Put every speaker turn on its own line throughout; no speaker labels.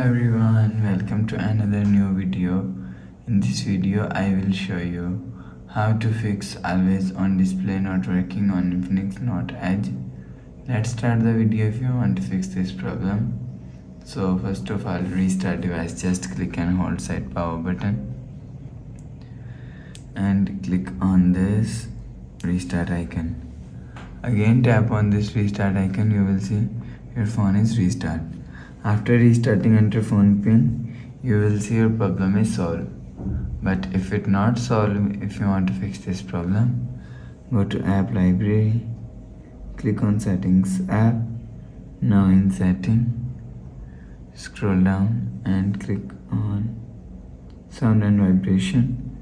everyone, welcome to another new video. In this video I will show you how to fix always on display not working on Infinix Note Edge. Let's start the video if you want to fix this problem. So first of all, restart device. Just click and hold side power button and click on this restart icon. Again tap on this restart icon, you will see your phone is restart. After restarting, enter phone pin, you will see your problem is solved. But if it not solved, if you want to fix this problem, go to app library, click on settings app. Now in setting, scroll down and click on sound and vibration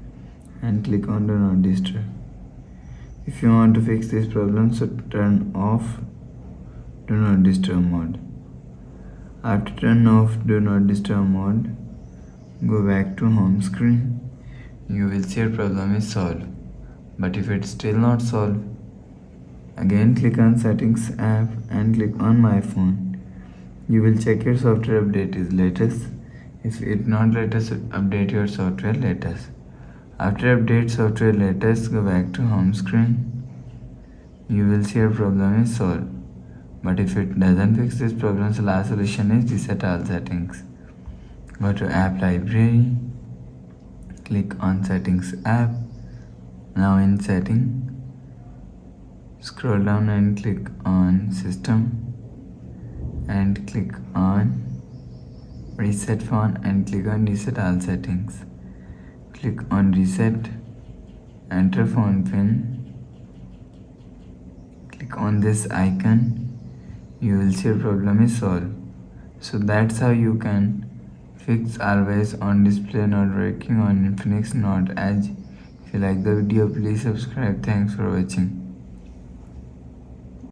and click on do not disturb. If you want to fix this problem, so turn off do not disturb mode. After turn off do not disturb mode, go back to home screen. You will see your problem is solved. But if it's still not solved, again click on settings app and click on my phone. You will check your software update is latest. If it not latest, update your software latest. After update software latest, go back to home screen. You will see your problem is solved. But if it doesn't fix this problem, the last solution is reset all settings. Go to app library, click on settings app. Now in setting, scroll down and click on system and click on reset phone and click on reset all settings. Click on reset, enter phone pin, click on this icon. You will see your problem is solved. So that's how you can fix always on display not working on Infinix Note Edge. If you like the video, please subscribe. Thanks for watching.